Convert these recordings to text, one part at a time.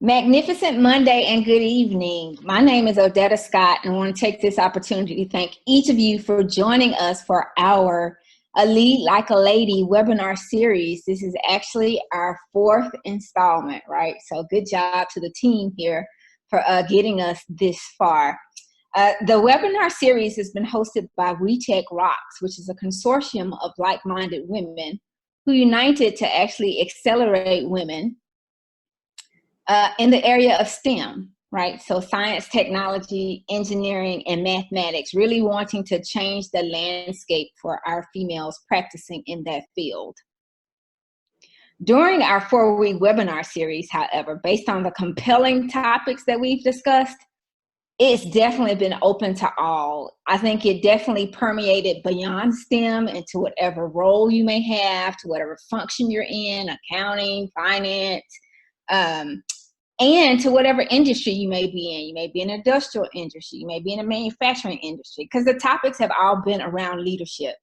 Magnificent Monday and good evening. My name is Odetta Scott, and I want to take this opportunity to thank each of you for joining us for our Lead Like a Lady webinar series. This is actually our fourth installment, right? So good job to the team here for getting us this far. The webinar series has been hosted by WeTech Rocks, which is a consortium of like-minded women who united to actually accelerate women in the area of STEM, right? So science, technology, engineering, and mathematics, really wanting to change the landscape for our females practicing in that field. During our 4-week webinar series, however, based on the compelling topics that we've discussed, it's definitely been open to all. I think it definitely permeated beyond STEM into whatever role you may have, to whatever function you're in, accounting, finance, and to whatever industry you may be in. You may be in an industrial industry, you may be in a manufacturing industry, because the topics have all been around leadership.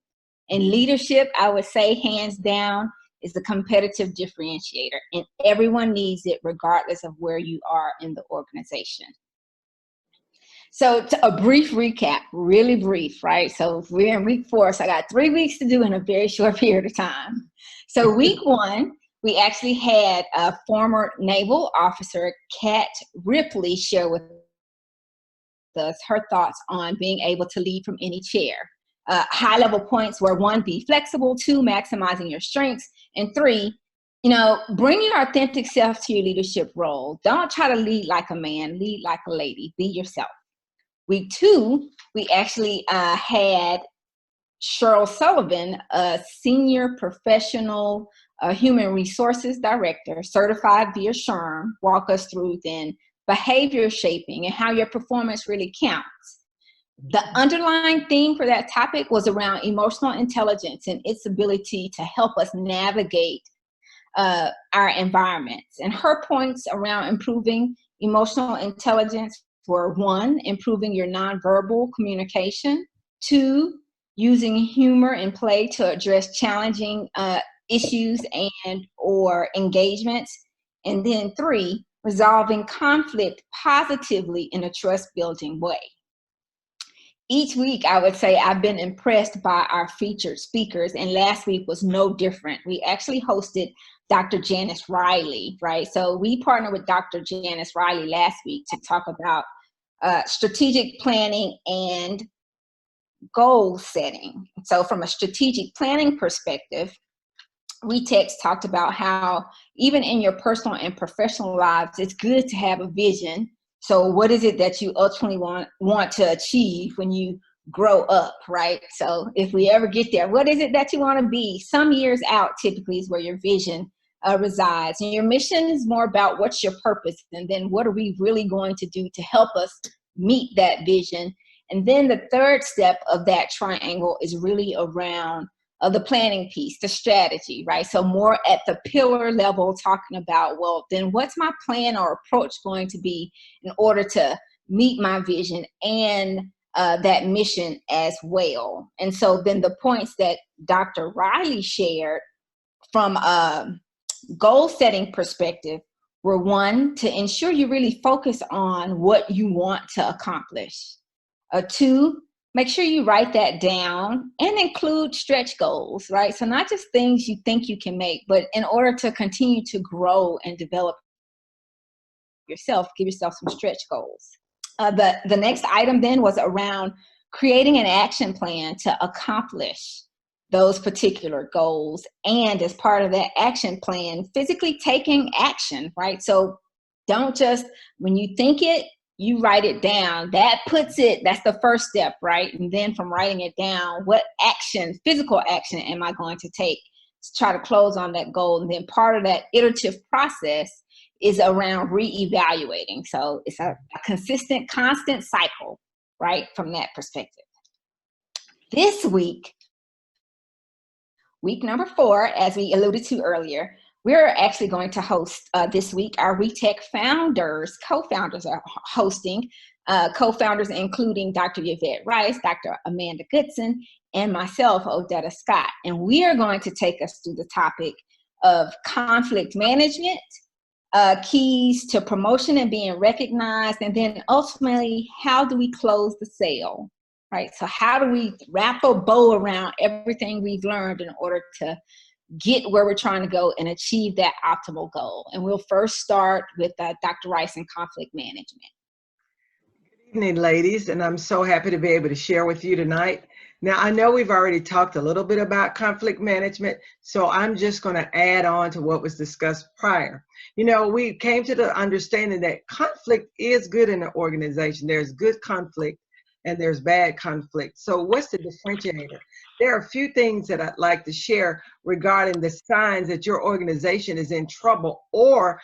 And leadership, I would say, hands down, is the competitive differentiator. And everyone needs it regardless of where you are in the organization. So a brief recap, really brief, right? So we're in week 4, so I got 3 weeks to do in a very short period of time. So week 1, we actually had former naval officer Kat Ripley share with us her thoughts on being able to lead from any chair. High-level points were 1, be flexible, 2, maximizing your strengths, and 3, bring your authentic self to your leadership role. Don't try to lead like a man, lead like a lady, be yourself. Week 2, we actually had Cheryl Sullivan, a senior professional human resources director, certified via SHRM, walk us through then behavior shaping and how your performance really counts. The underlying theme for that topic was around emotional intelligence and its ability to help us navigate our environments. And her points around improving emotional intelligence were 1, improving your nonverbal communication, 2, using humor and play to address challenging issues and or engagements, and then 3, resolving conflict positively in a trust-building way. Each week, I would say I've been impressed by our featured speakers, and last week was no different. We actually hosted Dr. Janice Riley, right? So we partnered with Dr. Janice Riley last week to talk about strategic planning and goal setting. So from a strategic planning perspective, WeTech talked about how even in your personal and professional lives, it's good to have a vision. So what is it that you ultimately want to achieve when you grow up, right? So if we ever get there, what is it that you want to be? Some years out typically is where your vision resides. And your mission is more about what's your purpose, and then what are we really going to do to help us meet that vision. And then the third step of that triangle is really around the planning piece, the strategy, right? So more at the pillar level, talking about, well, then what's my plan or approach going to be in order to meet my vision and that mission as well. And so then the points that Dr. Riley shared from a goal setting perspective were 1, to ensure you really focus on what you want to accomplish. 2, make sure you write that down and include stretch goals, right? So not just things you think you can make, but in order to continue to grow and develop yourself, give yourself some stretch goals. The next item then was around creating an action plan to accomplish those particular goals. And as part of that action plan, physically taking action, right? So don't just, when you think it, you write it down. That's the first step, right? And then from writing it down, what action, physical action am I going to take to try to close on that goal? And then part of that iterative process is around reevaluating. So it's a consistent, constant cycle, right? From that perspective. This week, week number 4, as we alluded to earlier, we're actually going to host this week our WeTech co-founders are hosting, co-founders including Dr. Yvette Rice, Dr. Amanda Goodson, and myself, Odetta Scott. And we are going to take us through the topic of conflict management, keys to promotion and being recognized, and then ultimately, how do we close the sale, right? So how do we wrap a bow around everything we've learned in order to get where we're trying to go and achieve that optimal goal? And we'll first start with Dr. Rice in conflict management. Good evening, ladies, and I'm so happy to be able to share with you tonight. Now, I know we've already talked a little bit about conflict management, so I'm just going to add on to what was discussed prior. You know, we came to the understanding that conflict is good in an organization. There's good conflict and there's bad conflict. So what's the differentiator? There are a few things that I'd like to share regarding the signs that your organization is in trouble, or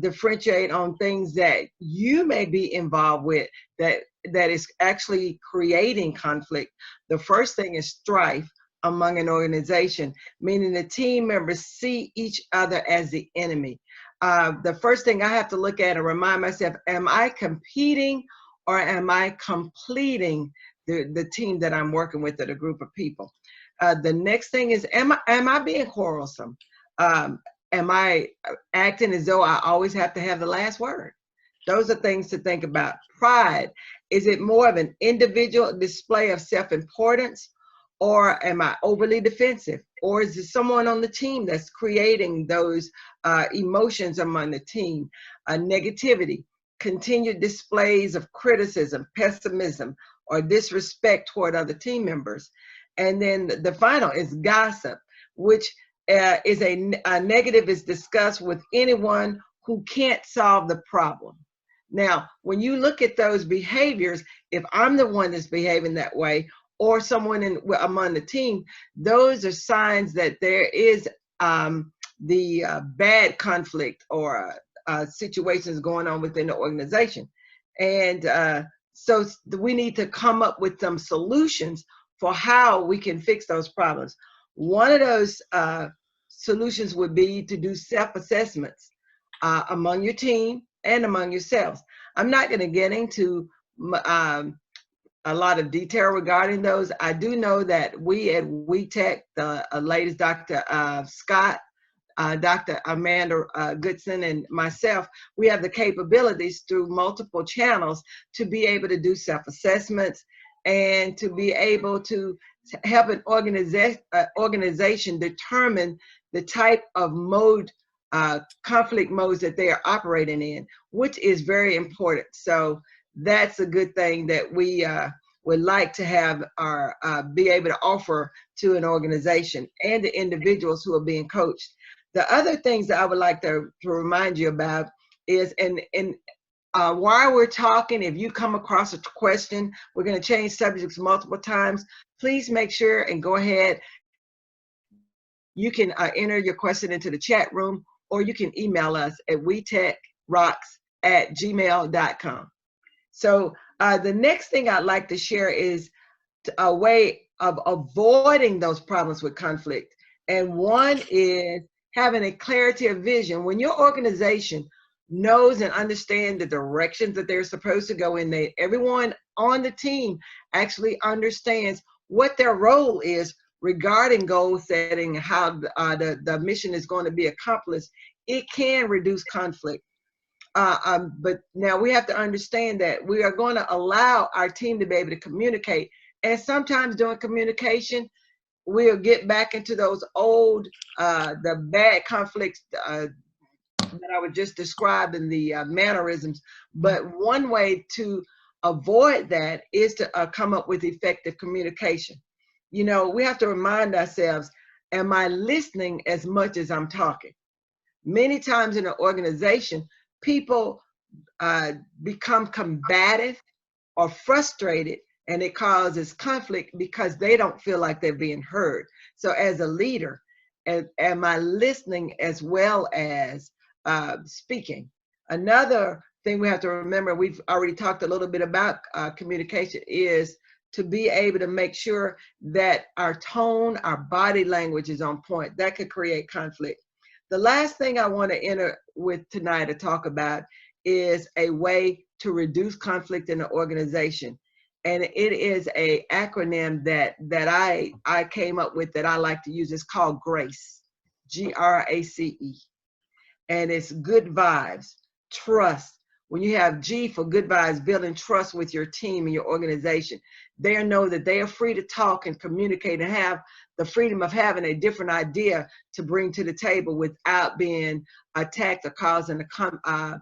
differentiate on things that you may be involved with that is actually creating conflict. The first thing is strife among an organization, meaning the team members see each other as the enemy. The first thing I have to look at and remind myself, am I competing or am I completing the team that I'm working with, or the group of people? The next thing is, am I being quarrelsome? Am I acting as though I always have to have the last word? Those are things to think about. Pride, is it more of an individual display of self-importance, or am I overly defensive? Or is it someone on the team that's creating those emotions among the team? Negativity, continued displays of criticism, pessimism, or disrespect toward other team members. And then the final is gossip, which is a negative is discussed with anyone who can't solve the problem. Now, when you look at those behaviors, if I'm the one that's behaving that way, or someone among the team, those are signs that there is the bad conflict or situations going on within the organization. And so we need to come up with some solutions for how we can fix those problems. One of those solutions would be to do self-assessments among your team and among yourselves. I'm not going to get into a lot of detail regarding those. I do know that we at WeTech, the ladies, Dr. Scott, Dr. Amanda Goodson, and myself, we have the capabilities through multiple channels to be able to do self-assessments and to be able to help an organization determine the type of mode, conflict modes that they are operating in, which is very important. So that's a good thing that we would like to have our be able to offer to an organization and the individuals who are being coached. The other things that I would like to remind you about is, while we're talking, if you come across a question, we're going to change subjects multiple times. Please make sure and go ahead. You can enter your question into the chat room, or you can email us at wetechrocks@gmail.com. So the next thing I'd like to share is a way of avoiding those problems with conflict. And one is having a clarity of vision. When your organization knows and understands the directions that they're supposed to go in, everyone on the team actually understands what their role is regarding goal setting, how the mission is going to be accomplished, it can reduce conflict. But now we have to understand that we are going to allow our team to be able to communicate. And sometimes during communication, we'll get back into those old, the bad conflicts that I would just describe in the mannerisms. But one way to avoid that is to come up with effective communication. You know, we have to remind ourselves, am I listening as much as I'm talking? Many times in an organization, people become combative or frustrated, and it causes conflict because they don't feel like they're being heard. So as a leader, am I listening as well as speaking? Another thing we have to remember, we've already talked a little bit about communication, is to be able to make sure that our tone, our body language is on point. That could create conflict. The last thing I want to enter with tonight to talk about is a way to reduce conflict in the organization. And it is an acronym that I came up with that I like to use. It's called GRACE, GRACE. and it's good vibes, trust. When you have G for good vibes, building trust with your team and your organization, they know that they are free to talk and communicate and have the freedom of having a different idea to bring to the table without being attacked or causing a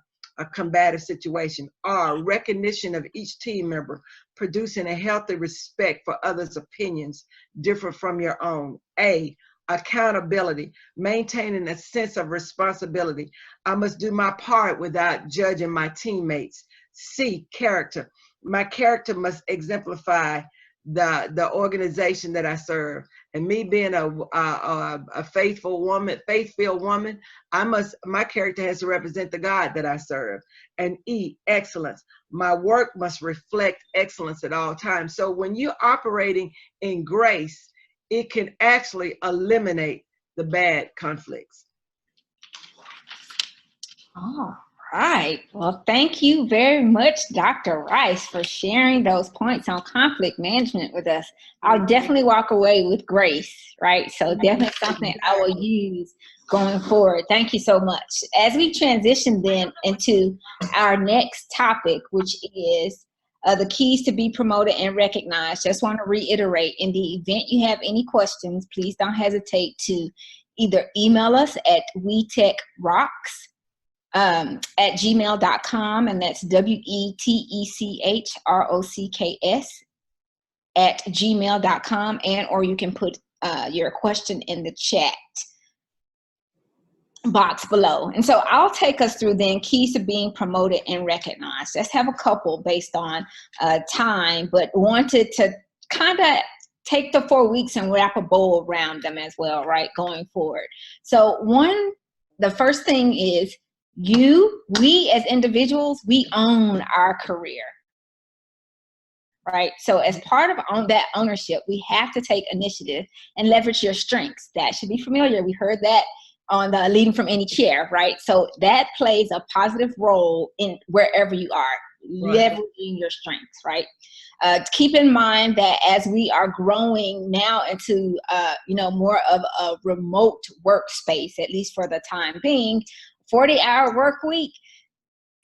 combative situation. R, recognition of each team member, producing a healthy respect for others' opinions different from your own. A, accountability, maintaining a sense of responsibility. I must do my part without judging my teammates. C, character. My character must exemplify the organization that I serve. And me being a faithful woman, faith-filled woman, my character has to represent the God that I serve. And E, excellence. My work must reflect excellence at all times. So when you're operating in grace, it can actually eliminate the bad conflicts. All right. Well, thank you very much, Dr. Rice, for sharing those points on conflict management with us. I'll definitely walk away with grace, right? So definitely something I will use going forward. Thank you so much. As we transition then into our next topic, which is the keys to be promoted and recognized. Just want to reiterate, in the event you have any questions, please don't hesitate to either email us at WeTechRocks at gmail.com, and that's WeTechRocks at gmail.com, and or you can put your question in the chat box below. And so I'll take us through then keys to being promoted and recognized. Let's have a couple based on time, but wanted to kind of take the 4 weeks and wrap a bow around them as well, right, going forward. So the first thing is we as individuals, we own our career, right? So as part of that ownership, we have to take initiative and leverage your strengths. That should be familiar. We heard that on the leading from any chair, right? So that plays a positive role in wherever you are, right, leveraging your strengths, right? Keep in mind that as we are growing now into, more of a remote workspace, at least for the time being, 40-hour work week,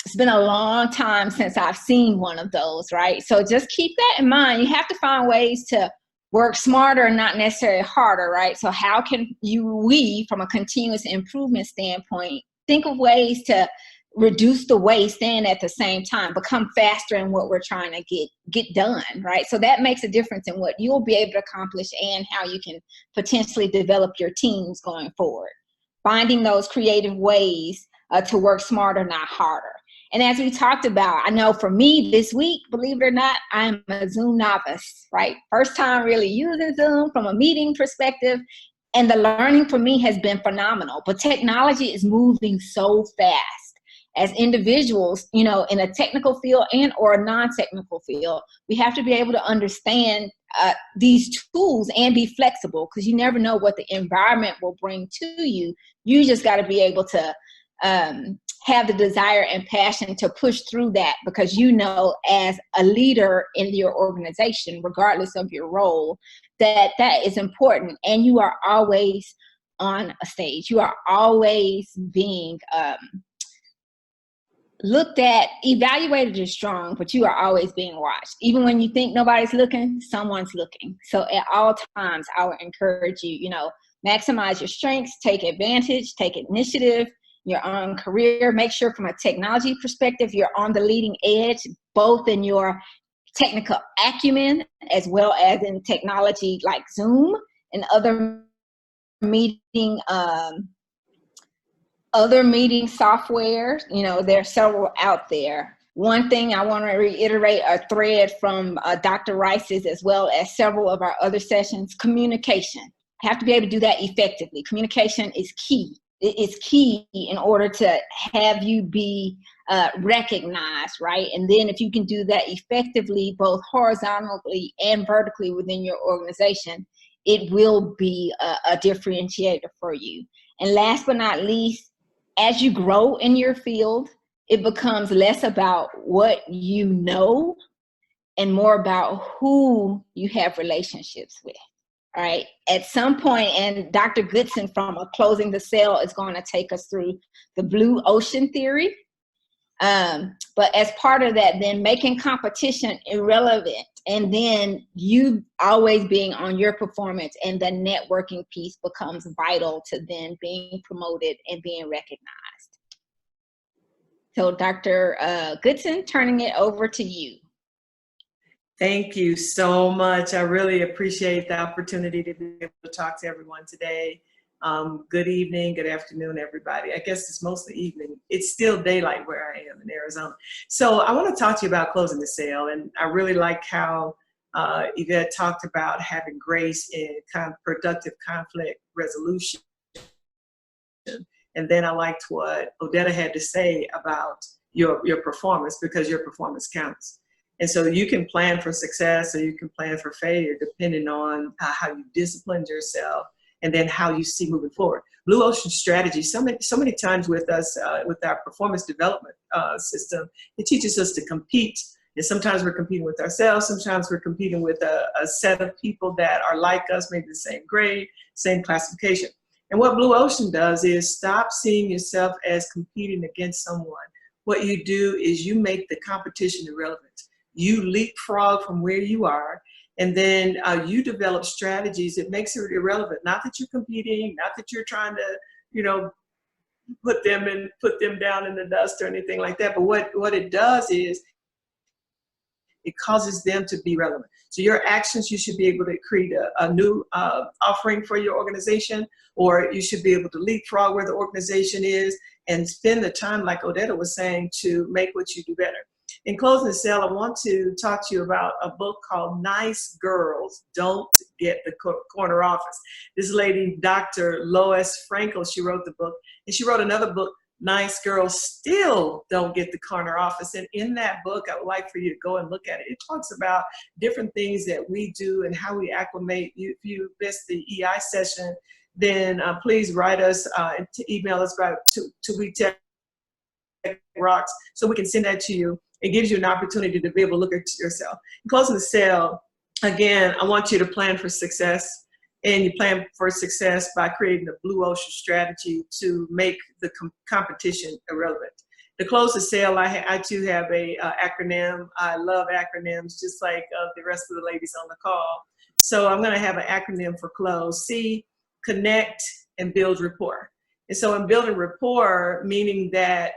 it's been a long time since I've seen one of those, right? So just keep that in mind. You have to find ways to work smarter and not necessarily harder, right? So how can we, from a continuous improvement standpoint, think of ways to reduce the waste and at the same time become faster in what we're trying to get done, right? So that makes a difference in what you'll be able to accomplish and how you can potentially develop your teams going forward. Finding those creative ways to work smarter, not harder. And as we talked about, I know for me this week, believe it or not, I'm a Zoom novice, right? First time really using Zoom from a meeting perspective. And the learning for me has been phenomenal. But technology is moving so fast. As individuals, in a technical field and or a non-technical field, we have to be able to understand these tools and be flexible, because you never know what the environment will bring to you. You just got to be able to have the desire and passion to push through that, because as a leader in your organization, regardless of your role, that is important. And you are always on a stage. You are always being looked at, evaluated is strong, but you are always being watched. Even when you think nobody's looking, someone's looking. So at all times, I would encourage you, maximize your strengths, take advantage, take initiative, your own career. Make sure from a technology perspective, you're on the leading edge, both in your technical acumen as well as in technology like Zoom and other meeting software. There are several out there. One thing I want to reiterate, a thread from Dr. Rice's as well as several of our other sessions: communication. You have to be able to do that effectively. Communication is key. It is key in order to have you be recognized, right? And then if you can do that effectively, both horizontally and vertically within your organization, it will be a differentiator for you. And last but not least, as you grow in your field, it becomes less about what you know and more about who you have relationships with. All right. At some point, and Dr. Goodson from Closing the Sale is going to take us through the blue ocean theory. But as part of that, then making competition irrelevant, and then you always being on your performance, and the networking piece becomes vital to then being promoted and being recognized. So Dr. Goodson, turning it over to you. Thank you so much. I really appreciate the opportunity to be able to talk to everyone today. Good evening, good afternoon, everybody. I guess it's mostly evening. It's still daylight where I am in Arizona. So I want to talk to you about closing the sale. And I really like how Yvette talked about having grace in productive conflict resolution. And then I liked what Odetta had to say about your performance, because your performance counts. And so you can plan for success or you can plan for failure depending on how you disciplined yourself and then how you see moving forward. Blue Ocean strategy, so many times with us, with our performance development system, it teaches us to compete. And sometimes we're competing with ourselves, sometimes we're competing with a set of people that are like us, maybe the same grade, same classification. And what Blue Ocean does is stop seeing yourself as competing against someone. What you do is you make the competition irrelevant. You leapfrog from where you are, and then you develop strategies that makes it irrelevant. Not that you're competing, not that you're trying to, put them down in the dust or anything like that. But what it does is it causes them to be relevant. So your actions, you should be able to create a new offering for your organization, or you should be able to leapfrog where the organization is and spend the time, like Odetta was saying, to make what you do better. In closing the sale, I want to talk to you about a book called Nice Girls Don't Get the Corner Office. This lady, Dr. Lois Frankel, she wrote the book, and she wrote another book, Nice Girls Still Don't Get the Corner Office. And in that book, I would like for you to go and look at it. It talks about different things that we do and how we acclimate. If you missed the EI session, then please write us, email us to WeTech Rocks so we can send that to you. It gives you an opportunity to be able to look at yourself. In closing the sale, again, I want you to plan for success. And you plan for success by creating a blue ocean strategy to make the competition irrelevant. To close the sale, I too have a acronym. I love acronyms, just like the rest of the ladies on the call. So I'm going to have an acronym for close. C, connect and build rapport. And so in building rapport, meaning that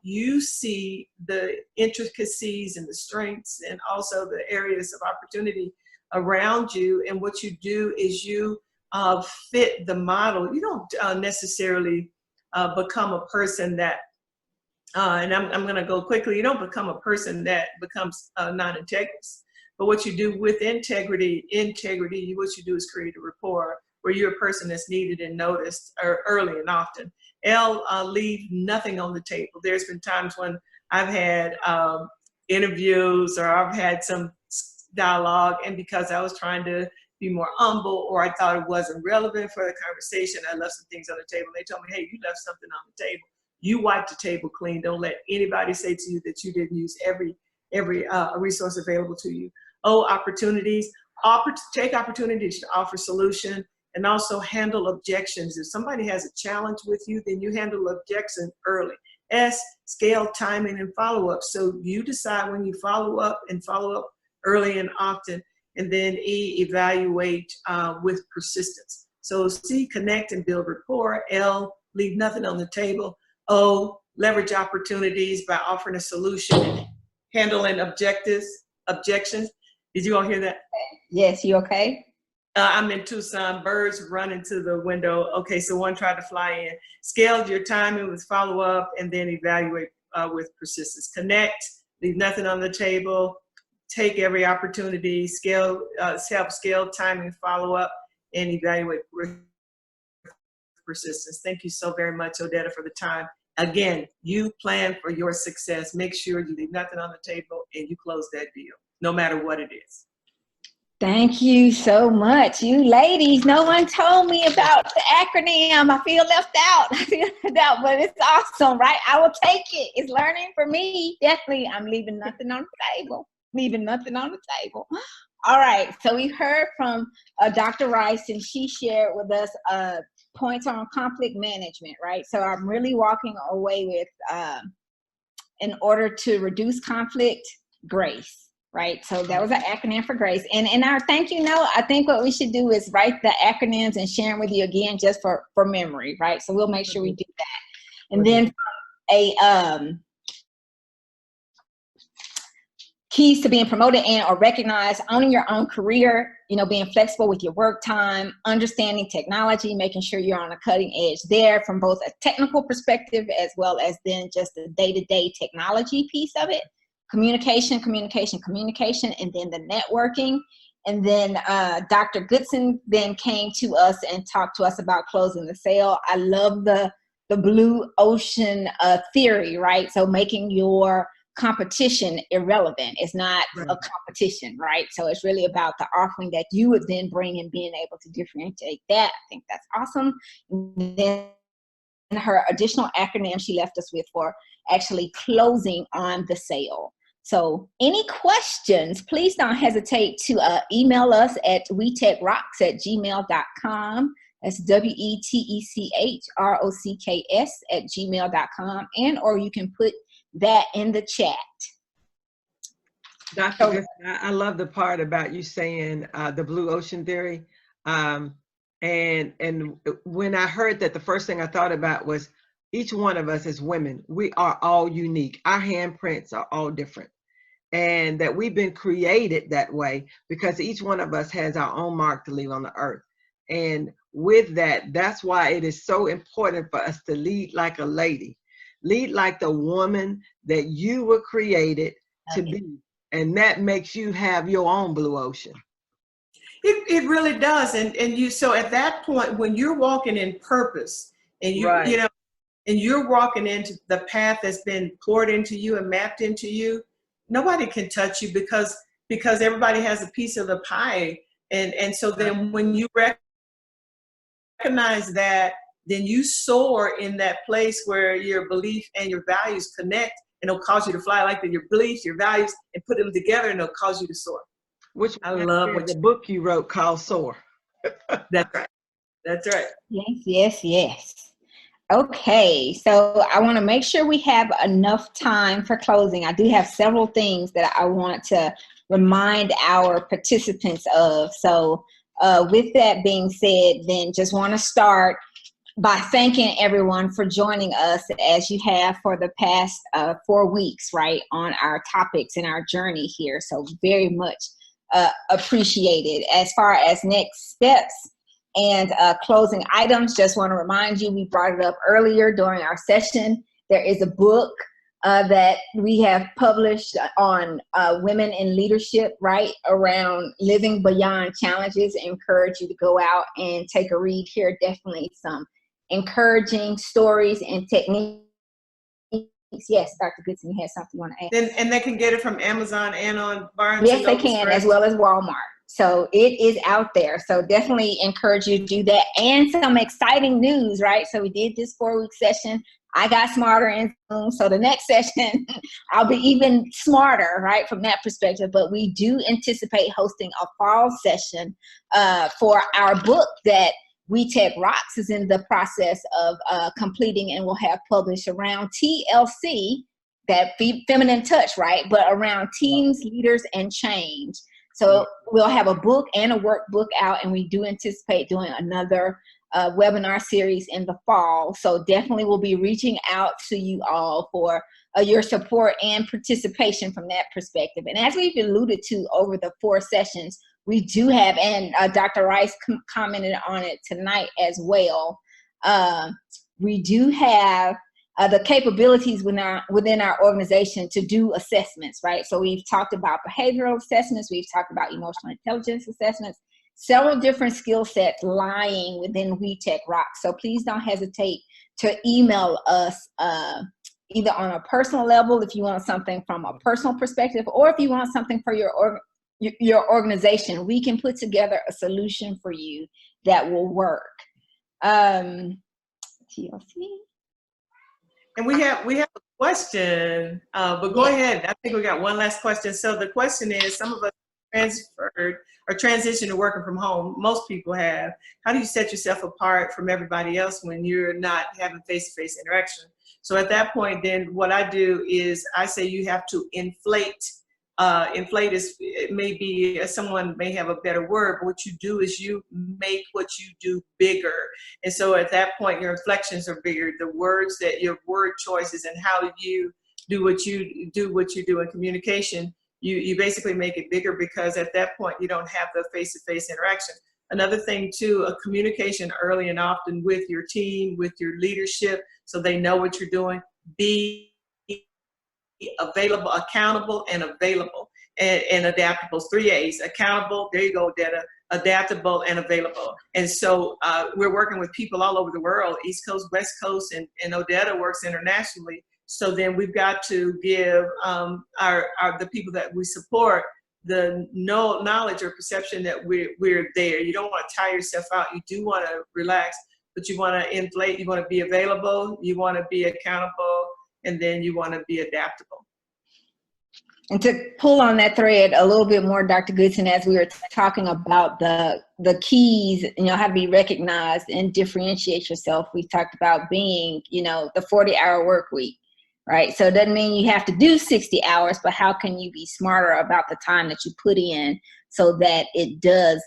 you see the intricacies and the strengths and also the areas of opportunity around you, and what you do is you fit the model. You don't necessarily become a person that, and I'm going to go quickly, you don't become a person that becomes non-integrous. But what you do with integrity, what you do is create a rapport where you're a person that's needed and noticed early and often. L, leave nothing on the table. There's been times when I've had interviews or I've had some dialogue, and because I was trying to be more humble or I thought it wasn't relevant for the conversation, I left some things on the table. They told me, hey, you left something on the table. You wiped the table clean. Don't let anybody say to you that you didn't use every resource available to you. O, opportunities. Take opportunities to offer solution and also handle objections. If somebody has a challenge with you, then you handle objection early. S, scale, timing, and follow-up. So you decide when you follow up early and often. And then E, evaluate with persistence. So C, connect and build rapport. L, leave nothing on the table. O, leverage opportunities by offering a solution and handling objections. Did you all hear that? Yes, you okay? I'm in Tucson, birds run into the window. Okay, so one tried to fly in. Scale your timing with follow-up and then evaluate with persistence. Connect, leave nothing on the table. Take every opportunity, scale timing, follow-up, and evaluate with persistence. Thank you so very much, Odetta, for the time. Again, you plan for your success. Make sure you leave nothing on the table and you close that deal, no matter what it is. Thank you so much. You ladies, no one told me about the acronym. I feel left out. But it's awesome, right? I will take it. It's learning for me. Definitely, I'm leaving nothing on the table. Leaving nothing on the table. All right, so we heard from Dr. Rice, and she shared with us points on conflict management, right? So I'm really walking away with, in order to reduce conflict, grace, right? So that was an acronym for grace. And in our thank you note, I think what we should do is write the acronyms and share them with you again, just for memory, right? So we'll make sure we do that. And then keys to being promoted and or recognized, owning your own career, you know, being flexible with your work time, understanding technology, making sure you're on a cutting edge there from both a technical perspective as well as then just the day-to-day technology piece of it. Communication, communication, communication, and then the networking. And then Dr. Goodson then came to us and talked to us about closing the sale. I love the blue ocean theory, right? So making your competition irrelevant. It's not a competition, right? So it's really about the offering that you would then bring and being able to differentiate that. I think that's awesome. And then her additional acronym she left us with for actually closing on the sale. So any questions, please don't hesitate to email us at WeTechRocks@gmail.com. That's WeTechrocks@gmail.com. And or you can put that in the chat. Dr. Goodson, I love the part about you saying the blue ocean theory. And when I heard that, the first thing I thought about was each one of us as women, we are all unique. Our handprints are all different. And that we've been created that way because each one of us has our own mark to leave on the earth. And with that, that's why it is so important for us to lead like a lady. Lead like the woman that you were created to be. And that makes you have your own blue ocean. It really does. And you, so at that point, when you're walking in purpose and you know, and you're walking into the path that's been poured into you and mapped into you, nobody can touch you because everybody has a piece of the pie. And so then when you recognize that, then you soar in that place where your belief and your values connect, and it'll cause you to fly like your beliefs, your values, and put them together, and it'll cause you to soar. Which I love what the book you wrote called Soar. That's right. That's right. Yes, yes, yes. Okay, so I want to make sure we have enough time for closing. I do have several things that I want to remind our participants of. So with that being said, then just want to start by thanking everyone for joining us as you have for the past 4 weeks, right, on our topics and our journey here. So very much appreciated. As far as next steps and closing items, just want to remind you, we brought it up earlier during our session. There is a book that we have published on women in leadership, right, around living beyond challenges. I encourage you to go out and take a read here. Definitely some encouraging stories and techniques. Yes, Dr. Goodson, you had something you want to add? And they can get it from Amazon and on Barnes Yes, and they Noble, can, correct? as well as Walmart. So it is out there. So definitely encourage you to do that. And some exciting news, right? So we did this 4-week session. I got smarter in Zoom. So the next session, I'll be even smarter, right, from that perspective. But we do anticipate hosting a fall session for our book that WeTech Rocks is in the process of completing and will have published around TLC, that feminine touch, right? But around teams, leaders, and change. So we'll have a book and a workbook out, and we do anticipate doing another webinar series in the fall. So definitely we'll be reaching out to you all for your support and participation from that perspective. And as we've alluded to over the 4 sessions, we do have, and Dr. Rice commented on it tonight as well, we do have the capabilities within our organization to do assessments, right? So we've talked about behavioral assessments, we've talked about emotional intelligence assessments, several different skill sets lying within WeTech Rocks. So please don't hesitate to email us either on a personal level if you want something from a personal perspective, or if you want something for your organization. We can put together a solution for you that will work. TLC. And we have a question, but go ahead. I think we got one last question. So the question is, some of us transferred or transitioned to working from home, most people have, how do you set yourself apart from everybody else when you're not having face-to-face interaction? So at that point, then what I do is I say you have to inflate. Inflate is, it may be, someone may have a better word, but what you do is you make what you do bigger. And so at that point, your inflections are bigger. The words that your word choices and how you do what you do in communication, you basically make it bigger, because at that point you don't have the face-to-face interaction. Another thing too, a communication early and often with your team, with your leadership, so they know what you're doing. Be available, accountable, and available, and adaptable. 3 A's: accountable, there you go, Detta, adaptable, and available. And so we're working with people all over the world, East Coast, West Coast, and Odetta works internationally. So then we've got to give the people that we support the knowledge or perception that we're there. You don't want to tire yourself out. You do want to relax, but you want to inflate. You want to be available. You want to be accountable, and then you want to be adaptable. And to pull on that thread a little bit more, Dr. Goodson, as we were talking about the keys, how to be recognized and differentiate yourself, we talked about being, the 40-hour work week, right? So it doesn't mean you have to do 60 hours, but how can you be smarter about the time that you put in so that it does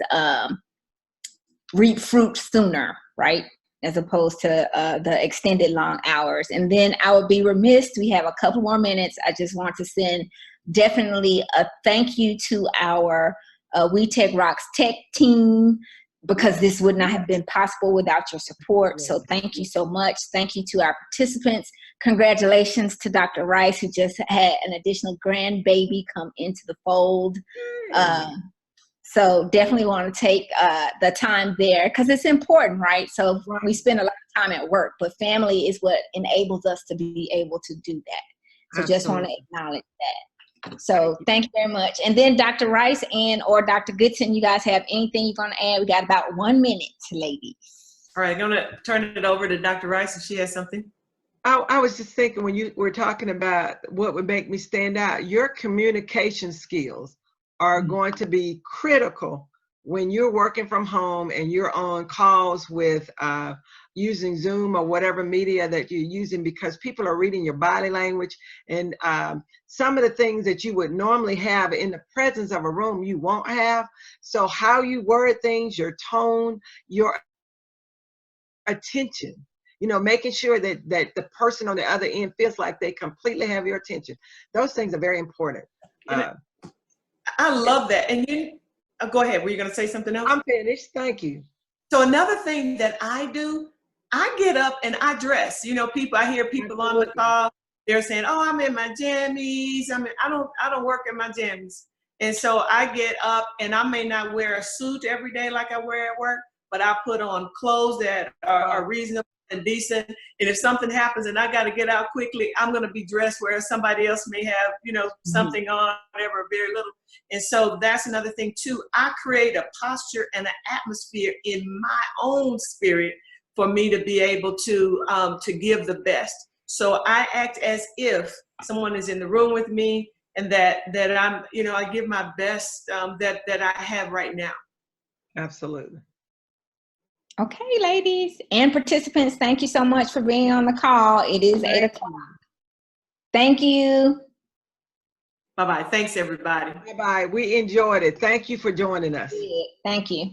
reap fruit sooner, right? As opposed to the extended long hours. And then I would be remiss, we have a couple more minutes. I just want to send definitely a thank you to our WeTech Rocks Tech team, because this would not have been possible without your support. So thank you so much. Thank you to our participants. Congratulations to Dr. Rice, who just had an additional grandbaby come into the fold. So definitely want to take the time there, because it's important, right? So we spend a lot of time at work, but family is what enables us to be able to do that. So just want to acknowledge that. So thank you very much. And then Dr. Rice or Dr. Goodson, you guys have anything you're going to add? We got about 1 minute, ladies. All right, I'm going to turn it over to Dr. Rice if she has something. I was just thinking, when you were talking about what would make me stand out, your communication skills are going to be critical when you're working from home and you're on calls with using Zoom or whatever media that you're using, because people are reading your body language, and some of the things that you would normally have in the presence of a room you won't have. So how you word things, your tone, your attention, making sure that the person on the other end feels like they completely have your attention. Those things are very important. I love that. And go ahead. Were you going to say something else? I'm finished. Thank you. So another thing that I do, I get up and I dress. I hear people on the call, they're saying, "Oh, I'm in my jammies. I don't work in my jammies." And so I get up, and I may not wear a suit every day like I wear at work, but I put on clothes that are reasonable and decent. And if something happens and I got to get out quickly, I'm going to be dressed where somebody else may have, something on, whatever, very little. And so that's another thing too. I create a posture and an atmosphere in my own spirit for me to be able to give the best. So I act as if someone is in the room with me, and that I'm, I give my best that I have right now. Absolutely. Okay, ladies and participants, thank you so much for being on the call. It is 8 o'clock. Thank you. Bye-bye. Thanks, everybody. Bye-bye. We enjoyed it. Thank you for joining us. Thank you.